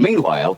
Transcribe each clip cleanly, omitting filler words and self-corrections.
Meanwhile,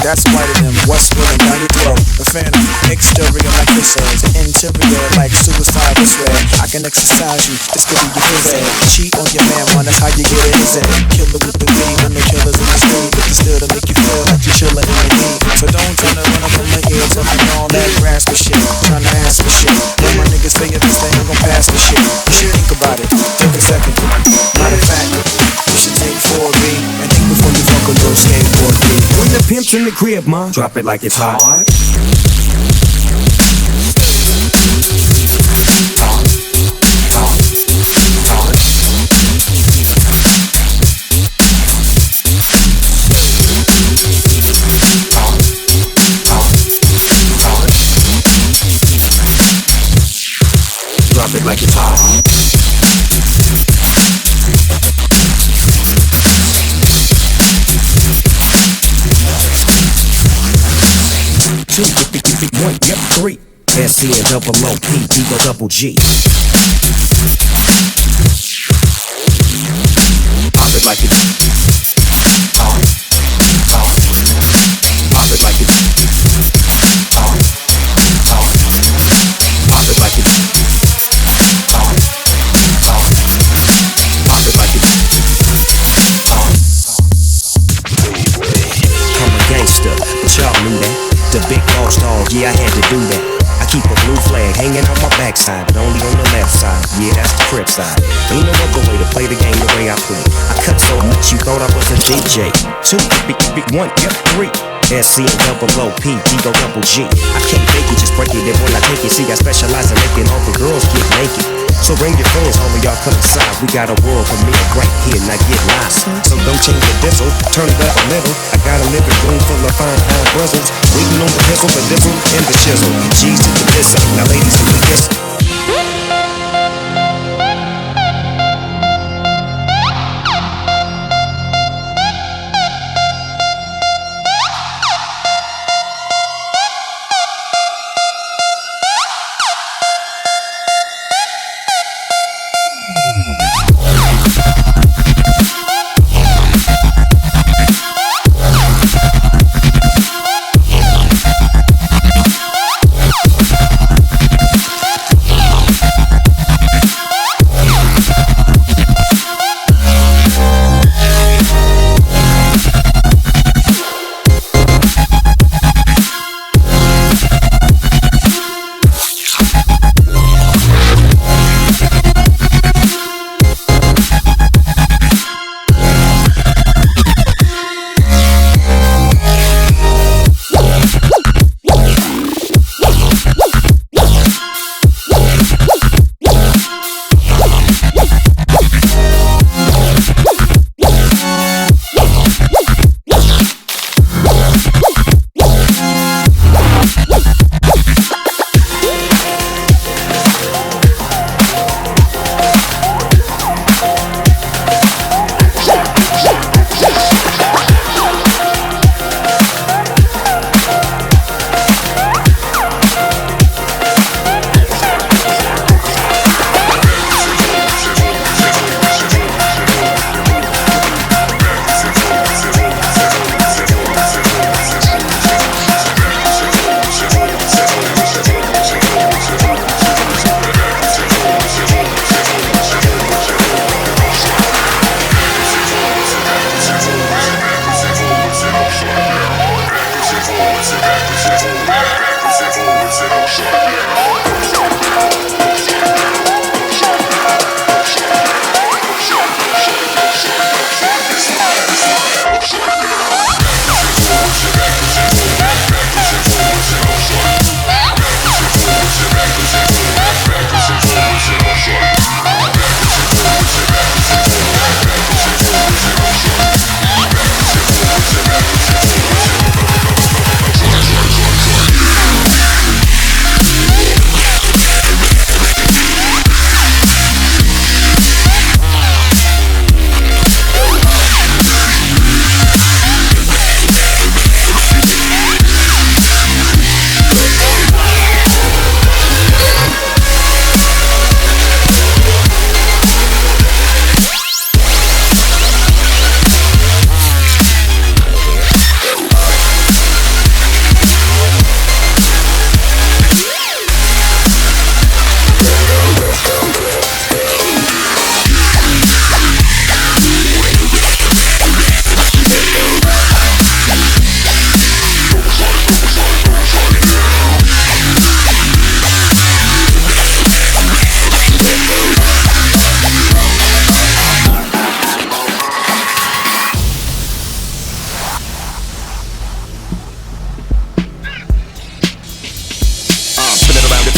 that's white of them, what's rolling down your throat? The phantom, exterior like missiles, interior like suicide, I swear. I can exercise you, this could be your his head. Cheat on your man, man, that's how you get it, his head. Killer with the weed, when the killers in the street, but the still to make you feel like you're chillin' in the heat. So don't try to run up on my ears, I'm like all that grass for shit, trying to ask for shit. When my niggas say if this thing ain't gon' pass for shit, you should think about it, take a second. Matter of fact, you should take 4B and think before you fuck a little skateboard beat. When the pimp's in the crib, ma, drop it like it's hot. Drop it like it's hot. 2, 1, yep, 3. S-N, double O-P, D-O, double G. Pop it it like it's pop it like it's pop it like it's pop it like it's I'm a gangster, but y'all knew that. The big boss dog, yeah, I had to do that. I keep a blue flag hanging on my backside, but only on the left side. Yeah, that's the crib side. Ain't no other way to play the game the way I play. I cut so much you thought I was a DJ. 2, 1, yep, 3. SC and double O, P, D, go double G. I can't fake it, just break it. And when I take it, see, I specialize in making all the girls get naked. So bring your friends home and y'all come inside. We got a world premiere right here, now get lost. So don't change the diesel, turn it up a little. I got a living room full of fine bristles, waiting on the pistol, the diesel, and the chisel. G's to the pistol. Now ladies, do we kiss?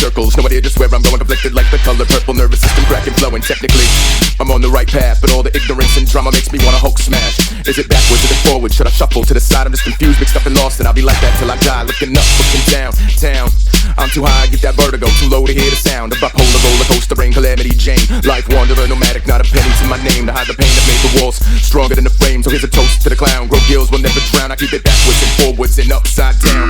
circles. No idea just where I'm going, conflicted like the color purple. Nervous system cracking, flowing. Technically, I'm on the right path, but all the ignorance and drama makes me wanna Hulk smash. Is it backwards, is it forward? Should I shuffle to the side? I'm just confused, mixed up and lost, and I'll be like that till I die. Looking up, looking down, town. I'm too high, get that vertigo. Too low to hear the sound of bipolar roller coaster rain, calamity Jane. Life wanderer, nomadic, not a penny to my name. To hide the pain that made the walls stronger than the frame. So here's a toast to the clown. Grow gills will never drown. I keep it backwards and forwards and upside down.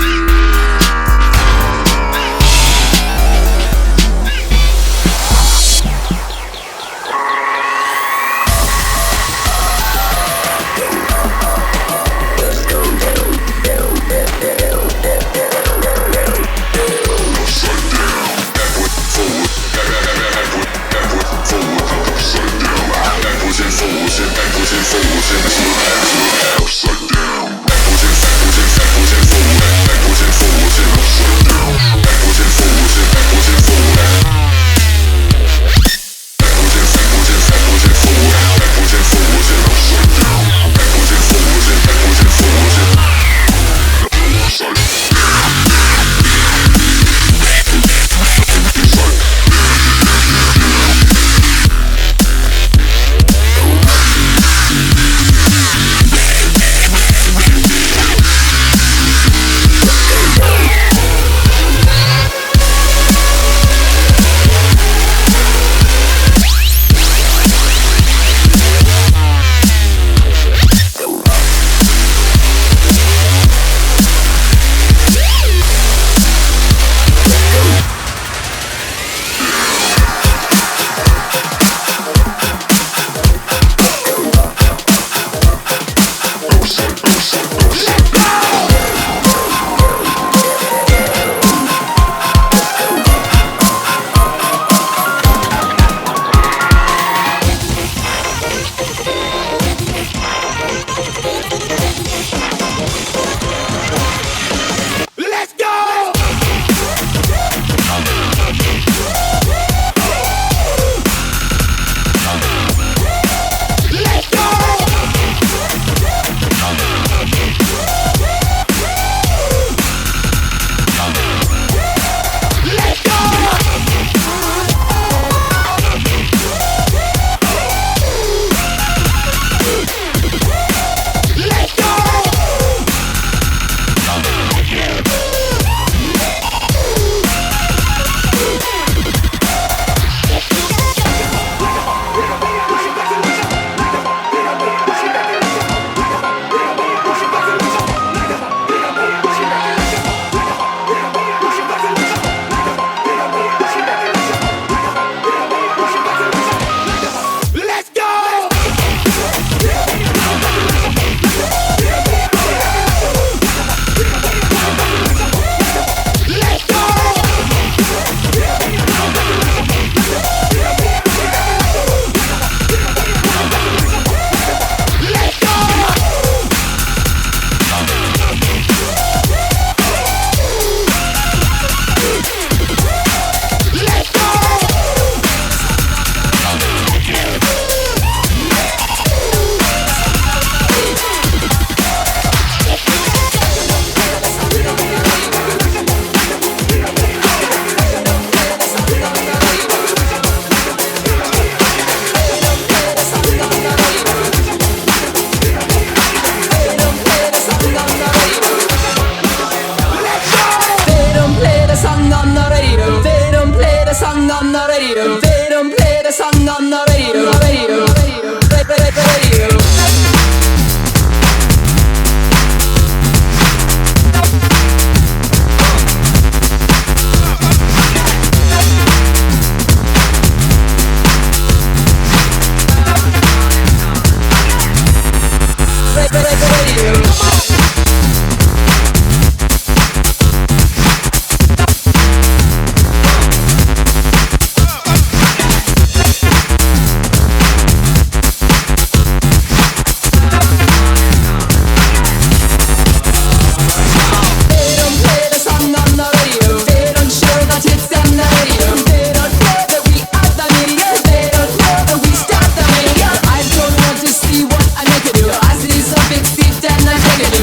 Then I take it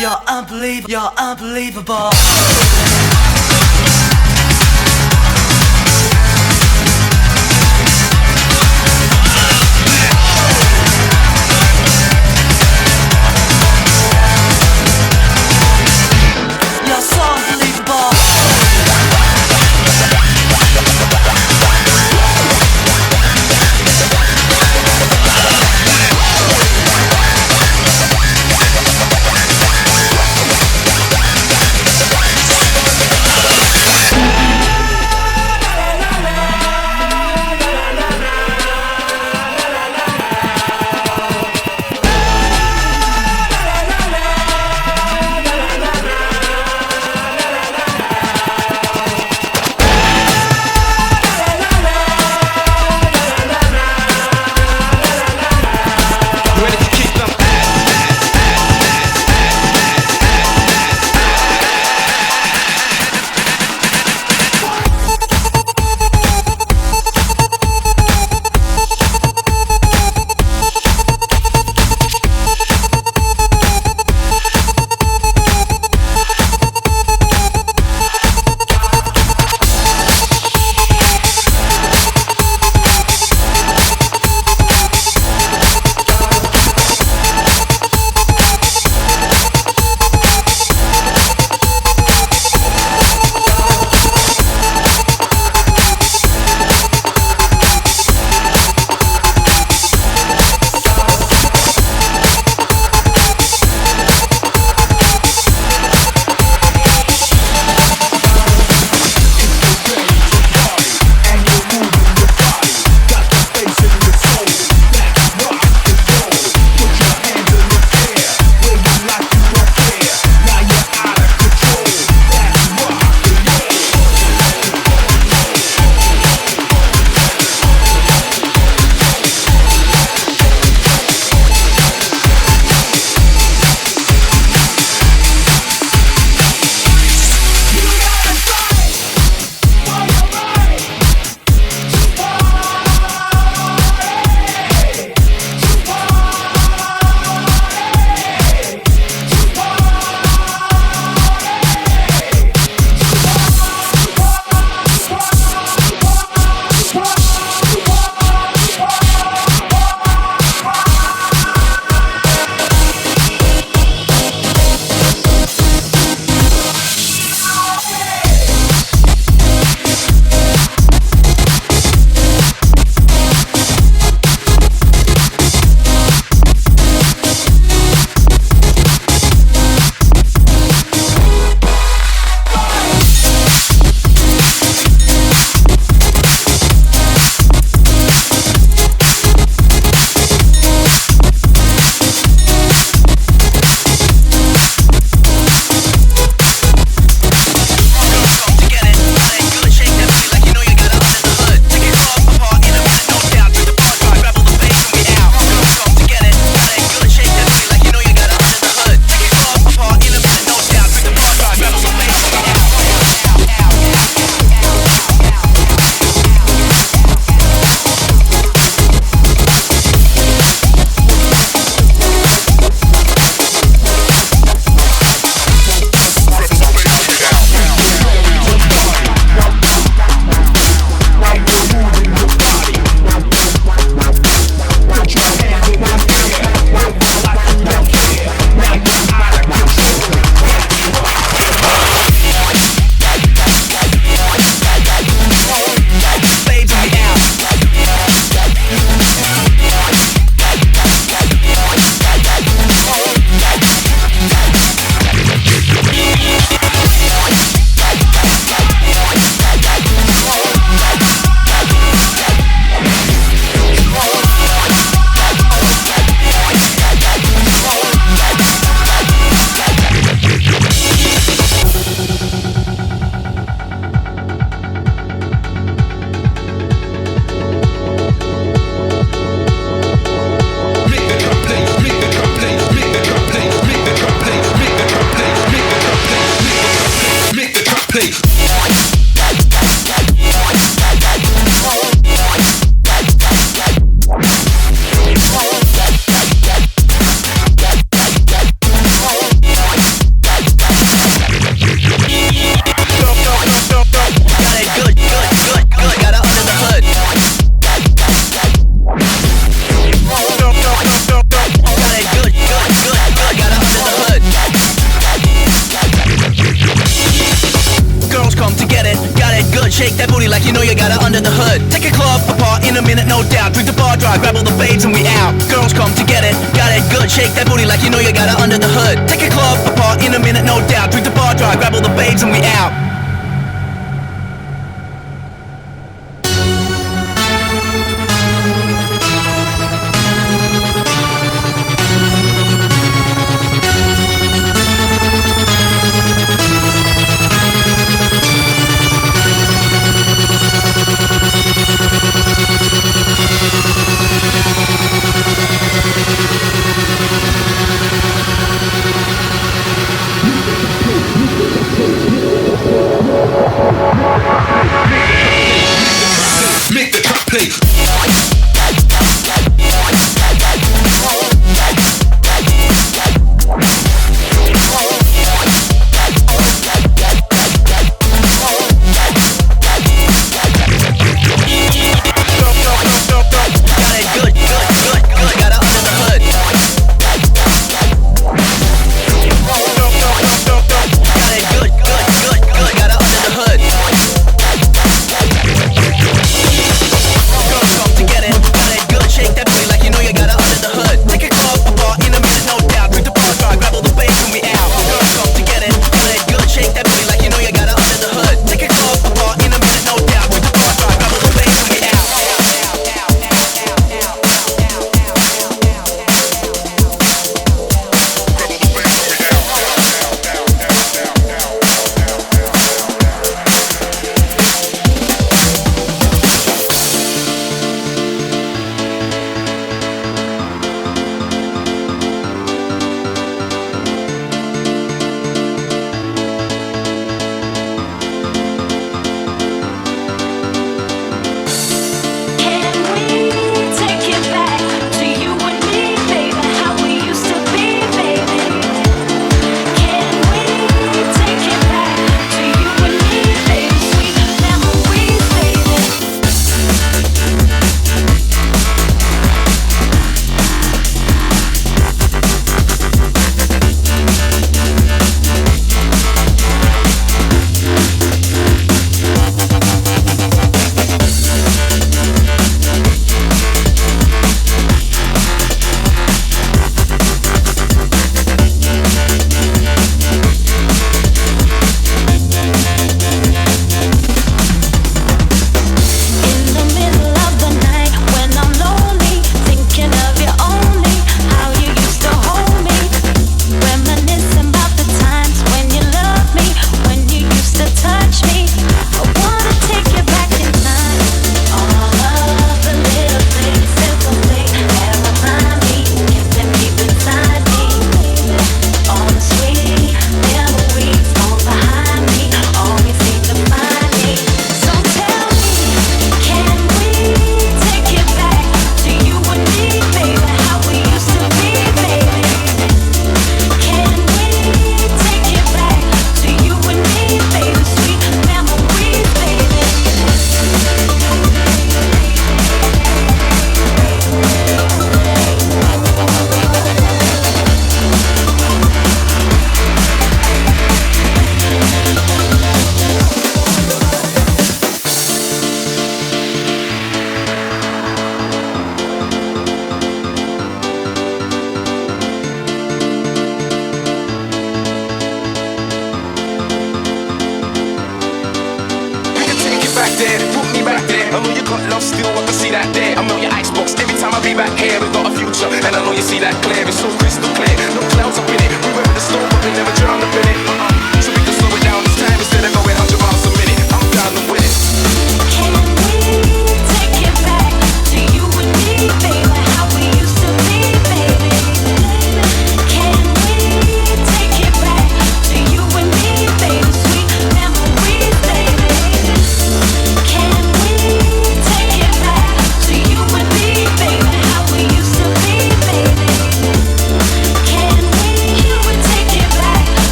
You're unbelievable. You're unbelievable. You're so unbelievable. minute, no doubt. Drink the bar dry, grab all the babes and we out. Girls come to get it, got it good. Shake that booty like you know you got it under the hood. Take a club apart in a minute, no doubt. Drink the bar dry, grab all the babes and we out. Make the top play.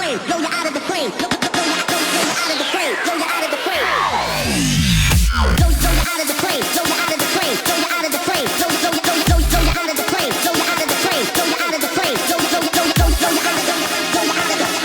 frame, blow you out of the frame, blow you out of the frame, blow you out of the frame. Blow you out of the frame, blow you out of the frame, blow you out of the frame, blow you out of the frame, blow you out of the frame, blow you out of the frame, blow you out of the frame, blow you out of the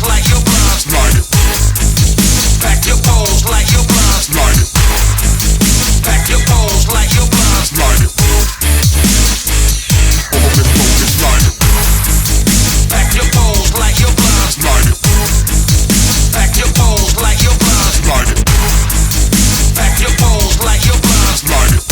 like your blunt. Light it. Pack your poles like your blunt. Light it. Pack your poles like your blunt. Light it. Light it. Pack your poles like your blunt. Light it. Pack your poles like your blunt. Light it. Pack your poles like your blunt. Light it.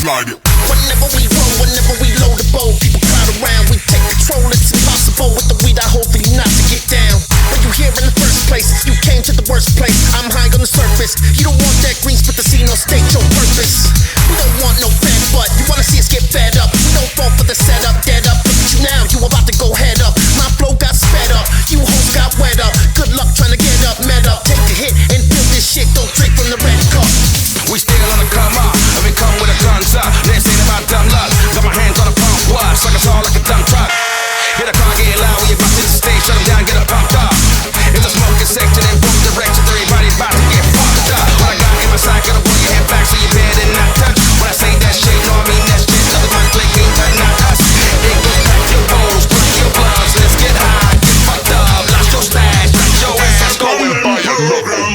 Light it. Whenever we roll, whenever we load the bowl, people crowd around, we take control. It's impossible with the weed, I hope for you not to get down. When you here in the first place, you came to the worst place. I'm high on the surface. You don't want that green spit to see, no state your purpose. We don't want no fed butt. You wanna see us get fed up. We don't fall for the setup, dead up. Look at you now, you about to go head up. My flow got sped up, you hoes got wet up. Good luck trying to get up, met up. Take a hit and build this shit, don't drink from the red cup. We still on the come up, and we come with a guns up. This ain't about dumb luck. Got my hands on the pump watch, like it's all like a dump truck. Hit a car, get loud when you bust in the stage, shut them down, get it pumped up. It's a smoking section in both directions, everybody's about to get fucked up. What I got in my side, gotta pull your head back so you better not touch. When I say that shit, no, I mean that shit. Other my click ain't got not us. It goes back your poles, drink your blunts, let's get high, get fucked up. Lost your stash, back your ass, go and buy another.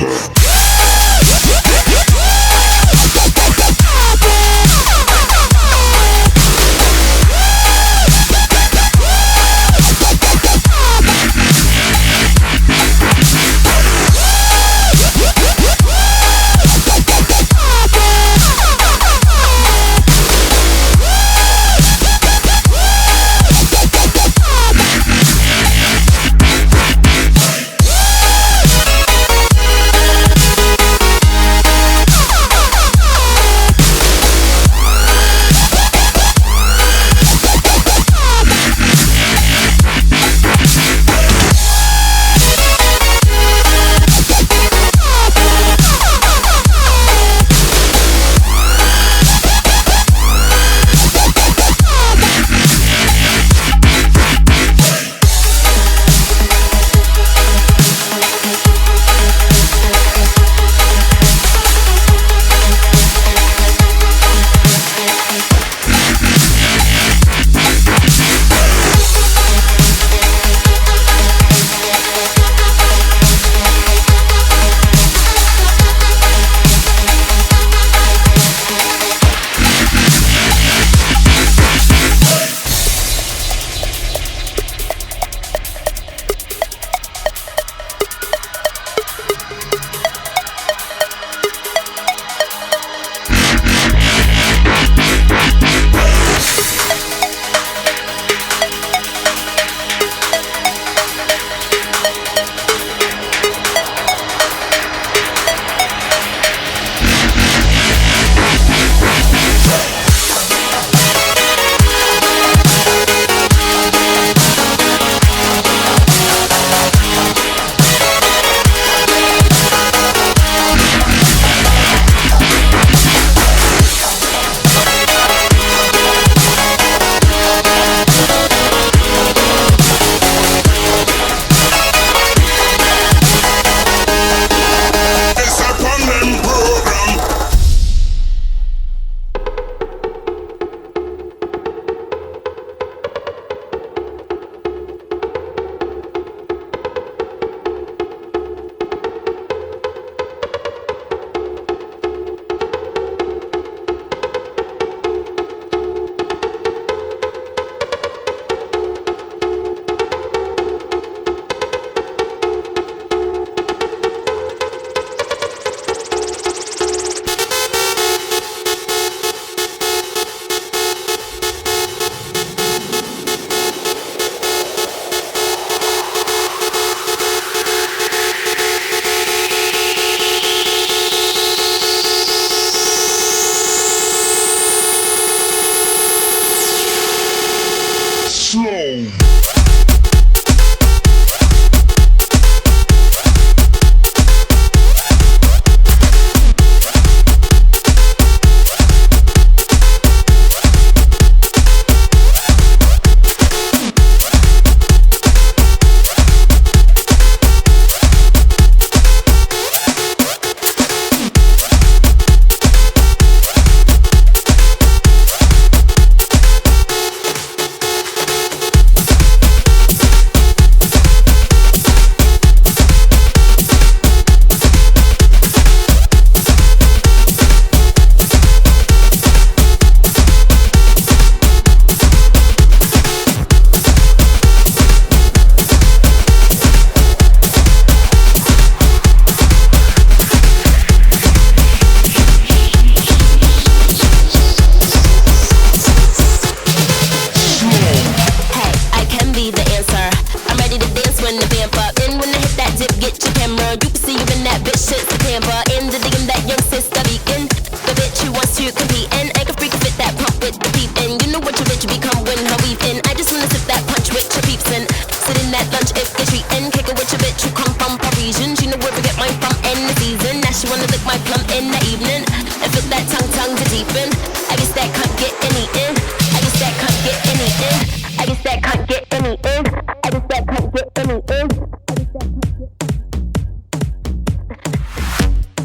be the answer. I'm ready to dance when the vamp up. And when I hit that dip, get your camera. You can see you in that bitch shit's the pamper. In the DM, that young sister beacon. The bitch who wants to compete. And I can freak fit that pump with the peep. And you know what your bitch become when her weave in. I just wanna sip that punch with your peeps and sit in that lunch if you're treating. Kick it with your bitch who come from Parisian. She know where to get mine from in the season. Now she wanna lick my plum in the evening. And feel that tongue to deepen. I guess that can't get any in. I guess that can't get any in. I guess that can't get any in. I guess that can't get any in.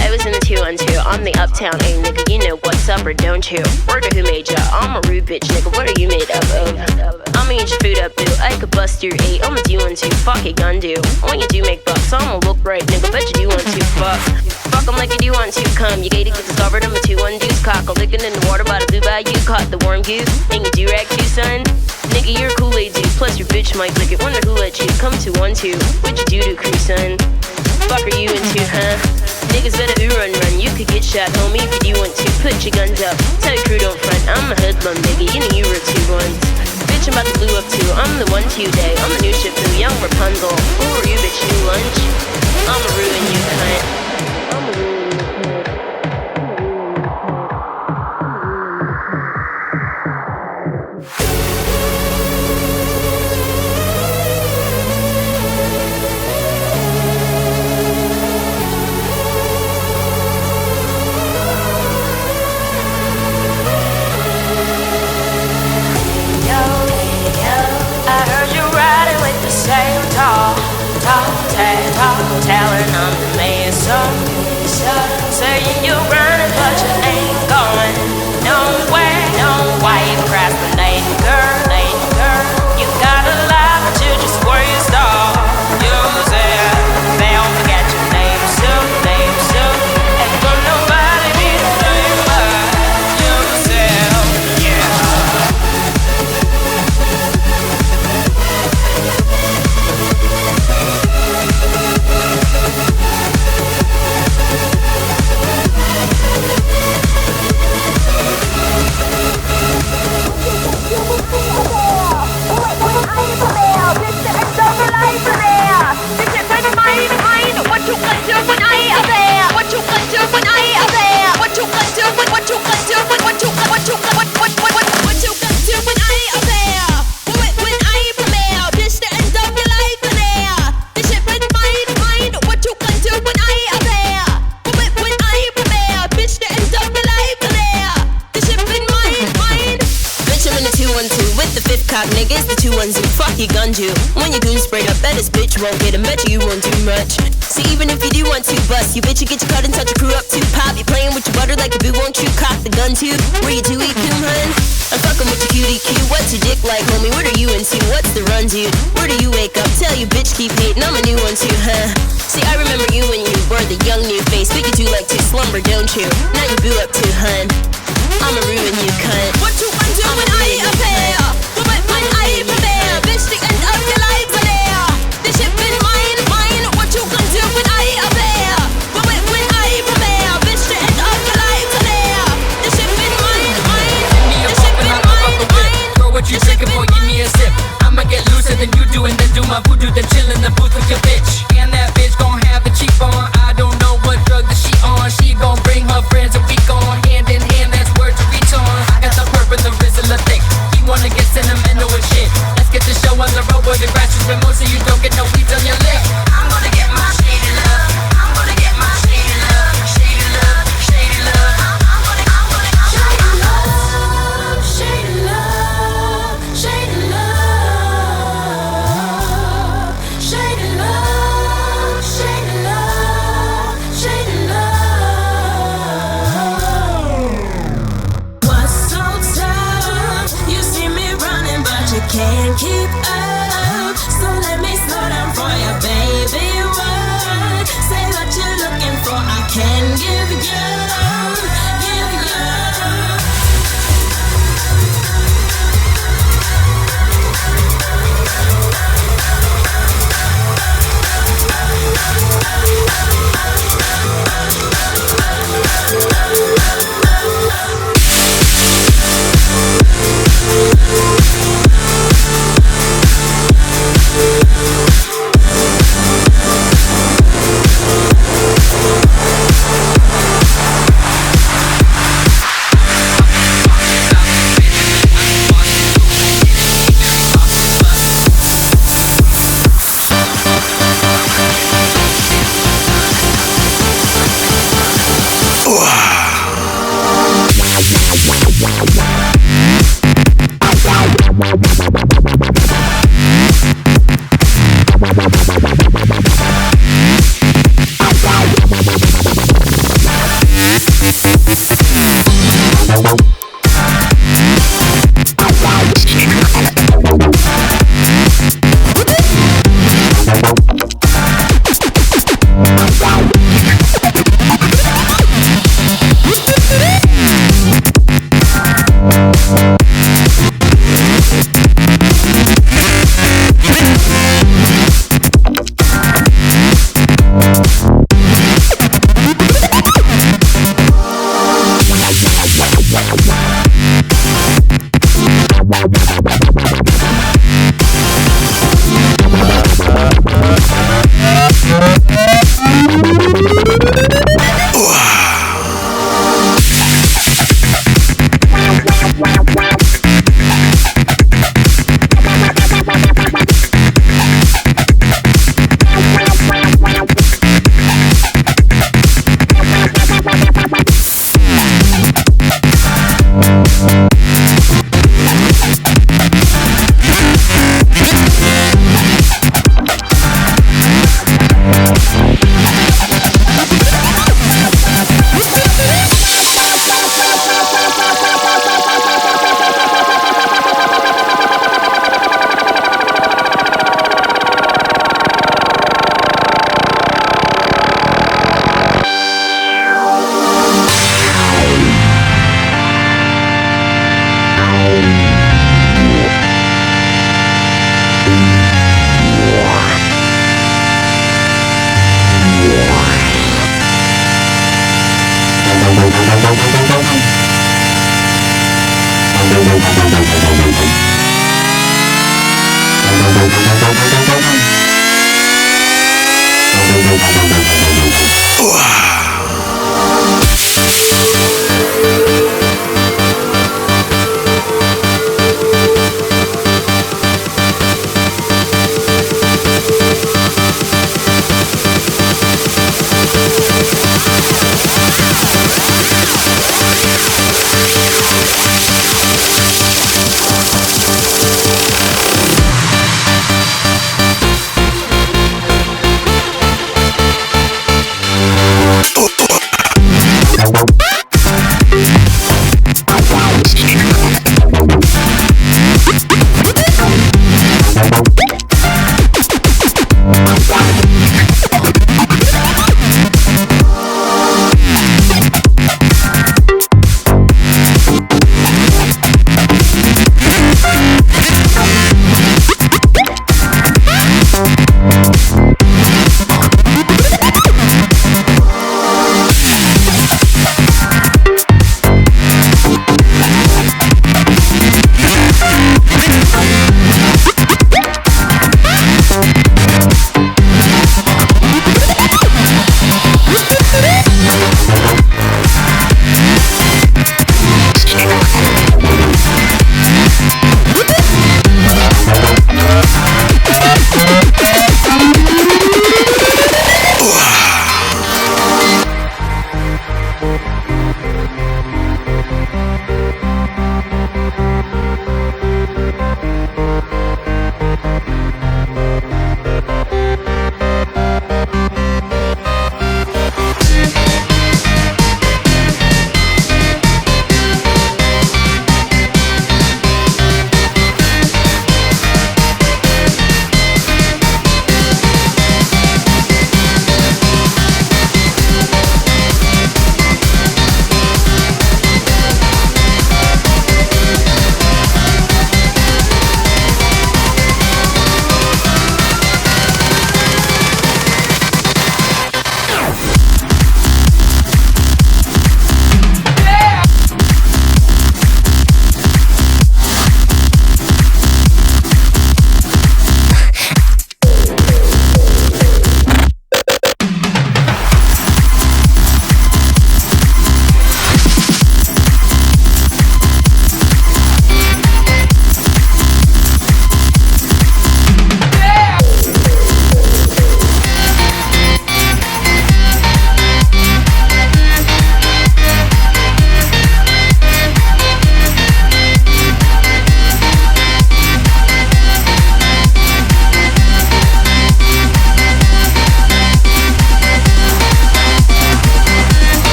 I was in the 212 on the uptown, hey nigga, you know what's up or don't you? Word of who made ya? I'm a rude bitch, nigga, what are you made up of? I'ma eat your food up, boo, I could bust your 8, I'ma do 1, 2, fuck it, gun do. When you do make bucks, I'ma look right, nigga, bet you do 1, 2, fuck. Fuck 'em like you do 1, 2, come, you gated, get discovered, I'm a 2, 1, deuce, cock, a lickin' in the water by the blue bayou, caught the warm goose, and you do rag too, son. Nigga, you're a Kool-Aid dude, plus your bitch might lick it, wonder who let you come to 1, 2, what'd you do to crew, son? Fuck are you into, huh? Niggas better run, you could get shot, homie, if you do want to. Put your guns up, tell your crew don't front. I'm a hoodlum, nigga, you know you were 2 ones. Bitch, I'm about to blue up too, I'm the 1 2 day. I'm the new ship blue, young Rapunzel. Who are you, bitch, new lunch? I'ma ruin you, cunt. I'ma ruin you, cunt. Telling on the mason, saying you're running but you ain't going nowhere. No, why you procrastinating, girl? You got a lot but you just waste all. Use it, they don't forget your name soon. And for nobody be the same but yourself, yeah. Niggas, the 2 1 2, fuck you, gun you. When your goon sprayed up, bet this bitch won't get him, bet you won't do much. See, even if you do want to bust, you bitch, you get your cut and touch your crew up too. Pop, you playing with your butter like a boo, won't you cock the gun too? Where you 2 eat coon, hun? I'm fucking with your cutie Q, what's your dick like, homie? What are you into? What's the run, dude? Where do you wake up? Tell you bitch keep hating, I'm a new one too, huh? See, I remember you when you were the young new face, but you do like to slumber, don't you? Now you boo up too, hun. I'ma ruin you, cunt. What you want to when I appear? When I prepare, bitch, the end of your life are there. This shit been mine. What you gonna do when I appear? When I prepare, bitch, the end of your life are there. This shit been mine. This shit been mine. Throw what you drinking for, give me a sip. I'ma get looser than you do and then do my voodoo, then chill in the booth with your bitch. And that bitch gon' have the cheap on. I don't know what drug that she on. She gon' bring her friends and we gon' hand in hand. That's word to reach on. I got the purple, the rizzle, the thick. He wanna get sentimental and shit. Let's get the show on the road where the grass is red. Most of you don't get no weeds on your lip. I'm gonna get my shady love. I'm gonna get my shady love. Shady love, shady love. I'm gonna shady love, shady love, shady love, shady love, shady love, shady love. What's so tough? You see me running, but you can't keep up. So let me slow down for you, baby. What? Say what you're looking for, I can give you.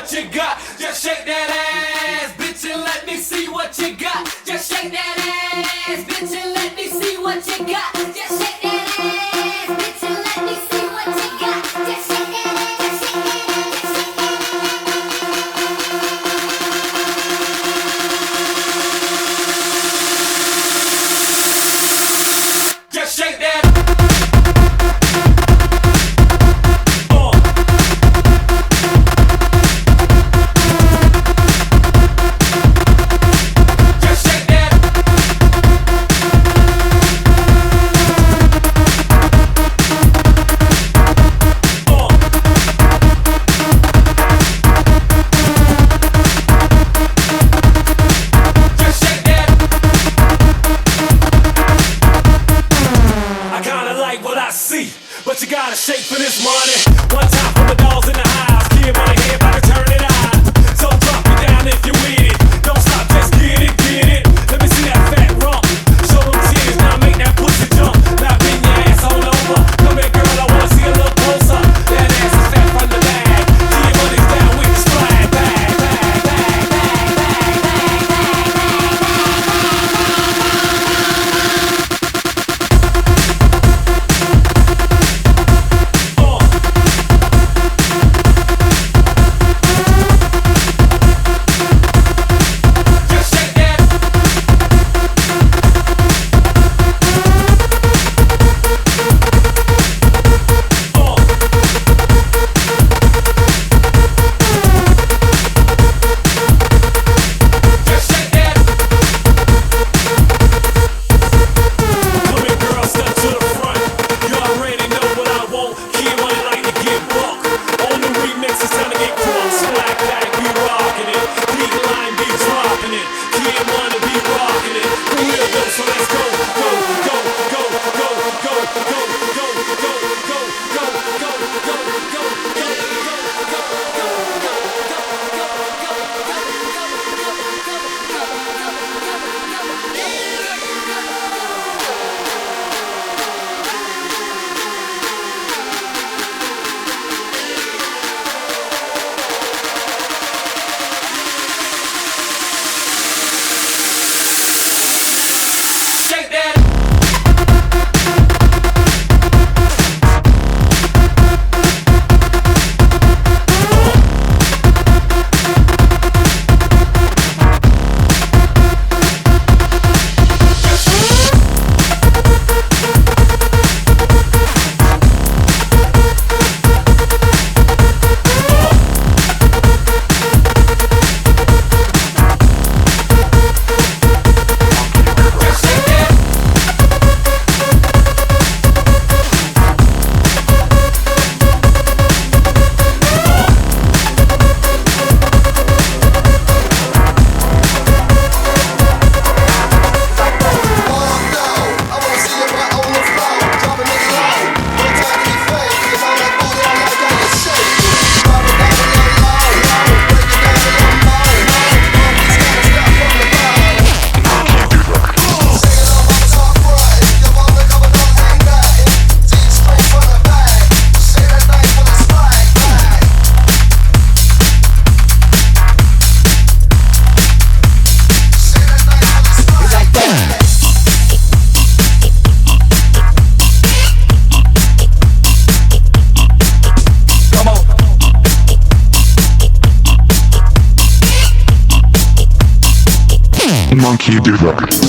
what you got. Just shake that ass, bitch, and let me see what you got. Just shake that ass, bitch, and let me see what you got. Just shake that ass, bitch, and let me see what you got. Just shake that ass, just shake that ass, just shake that ass. Just shake that. But you gotta shake for this money. One time for the dogs in the house. Kid wanna hear about to turn it out. So drop it down if you with it. Don't stop, just get it, get it. Let me see that fat rump. Show them titties, now make that pussy jump. Now bend your ass all over. Come here, girl, I wanna see a little closer. That ass is fat from the bag. Get your money's down with the slide. Bag, bag, bag, bag, bag, Monkey do that.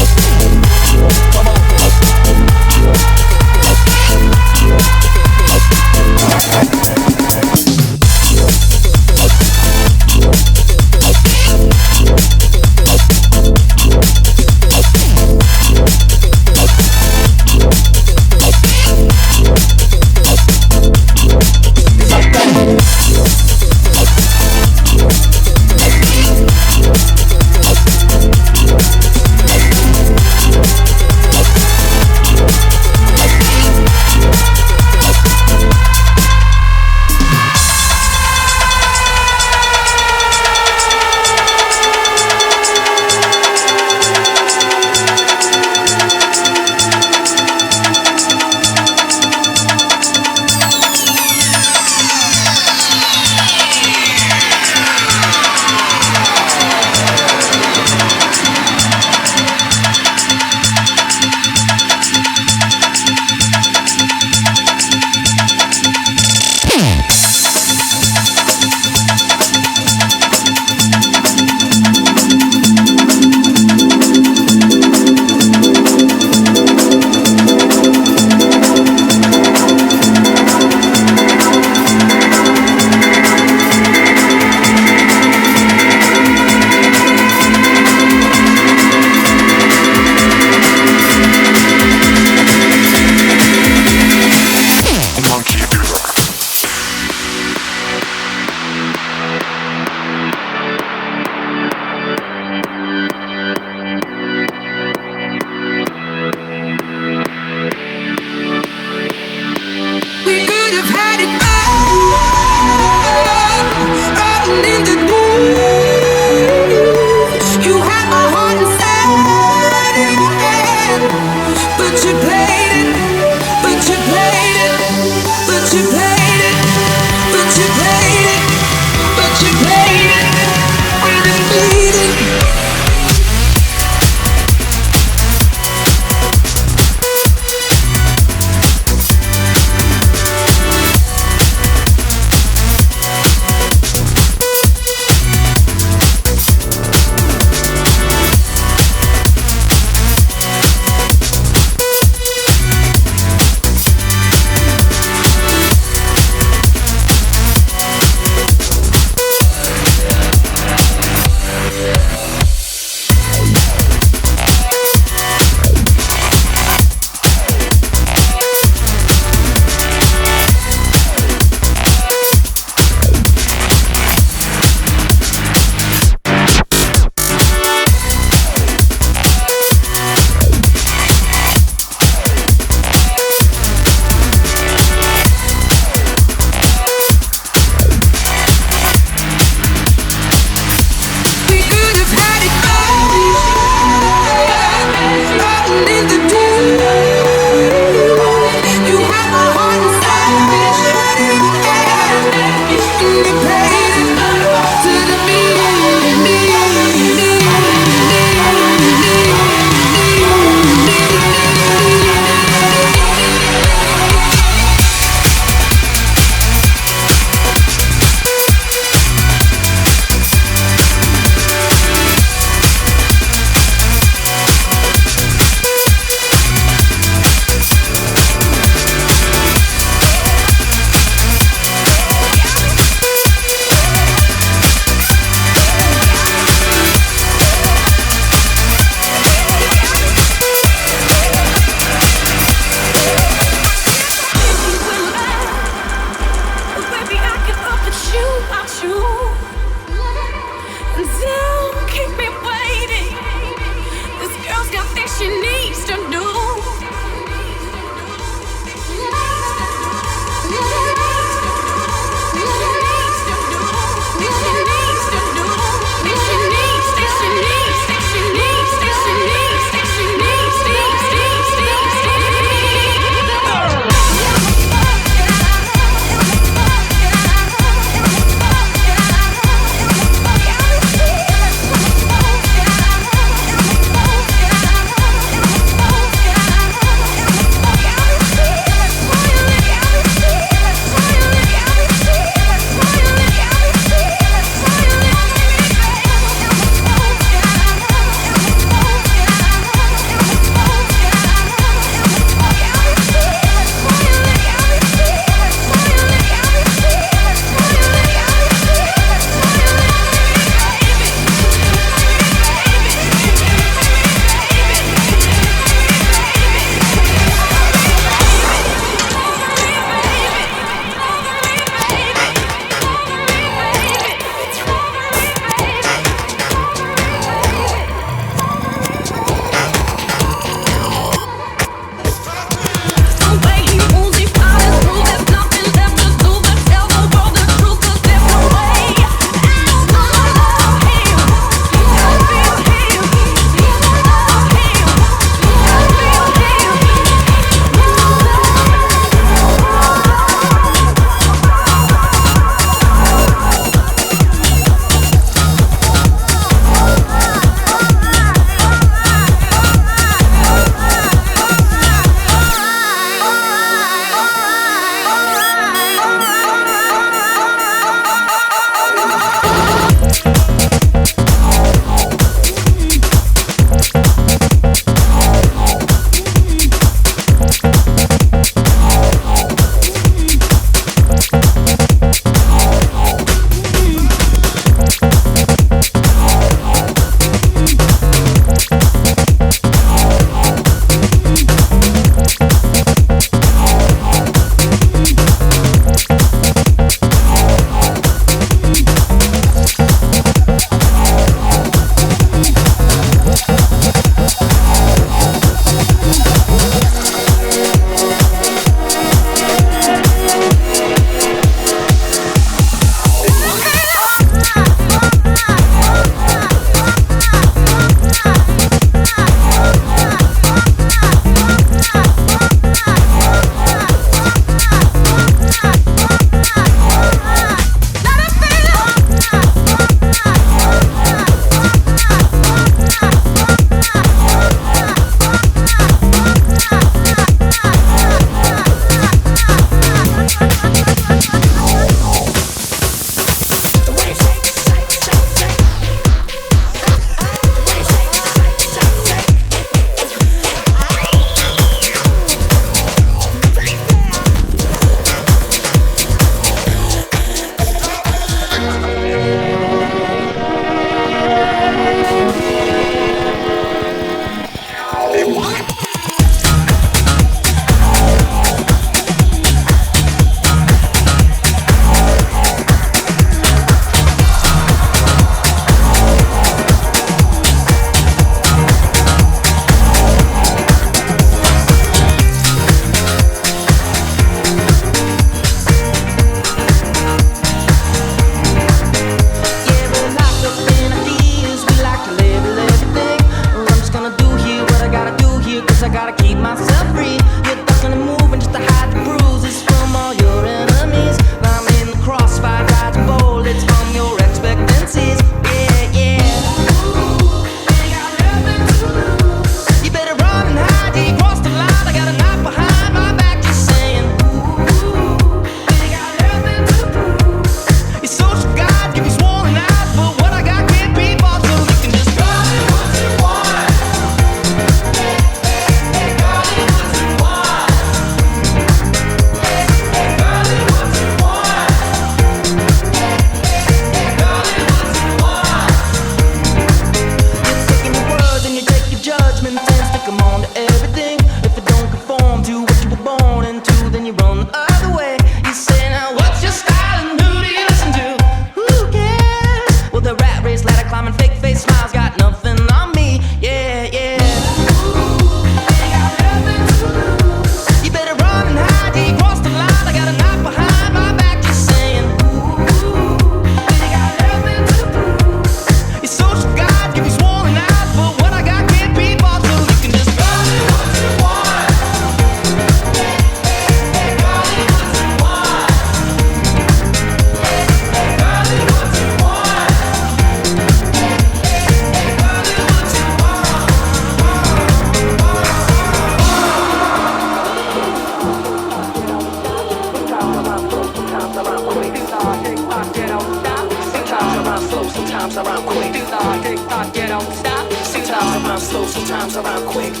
Sometimes I rhyme slow, sometimes I rhyme quick. To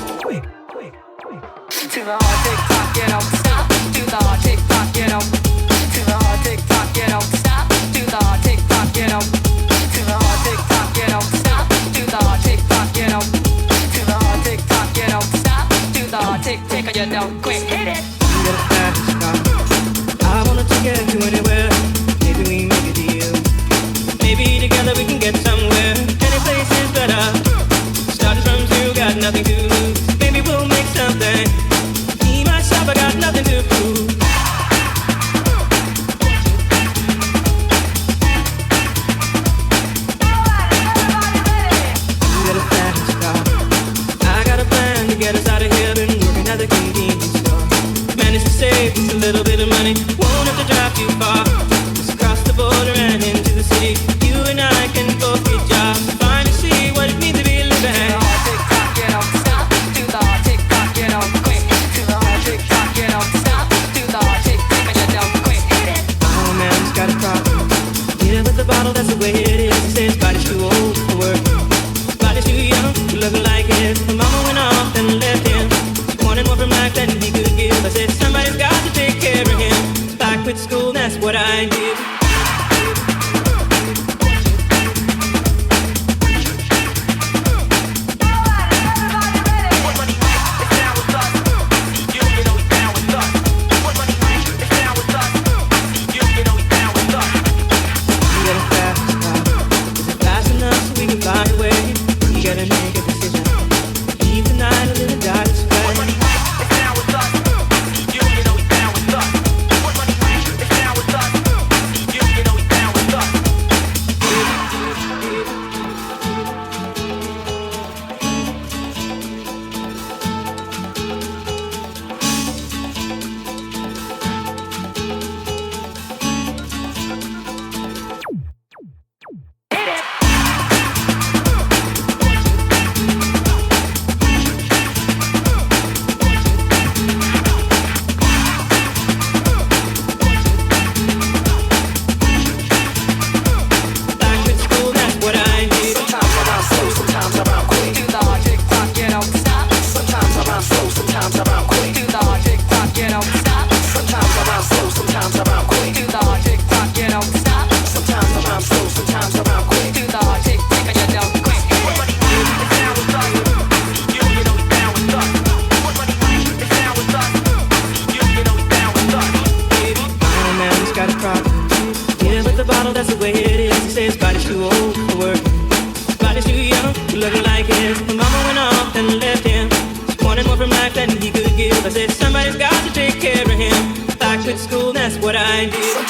the hard tick tock, you don't stop. To the hard tick tock, you don't. To the hard tick tock, you don't stop. To the hard tick tock, you don't. To the hard tick tock, you don't stop. To the hard tick tock, you don't. To the hard tick tock, you don't stop. To the hard tick tick, you don't quit. Hit it. Get a fast car. I wanna take it to anywhere. Maybe we make a deal. Maybe together we can get somewhere. Any place is better. Starting from zero, got nothing to lose. Maybe we'll make something. Me, myself, I got nothing to prove. Get a fast car. I got a plan to get us out of here. Been working at the convenience store. Managed to save just a little bit of money. Won't have to drive too far. Just across the border and into the city. You and I can both get jobs. Finally see what it means to be living. That's the way it is. He says body's too old for work. Body's too young, looking like his. My mama went off and left him. She wanted more from life than he could give. I said somebody's got to take care of him. So I quit school, that's what I did. Somebody's got to take care of him. I quit school, that's what I did.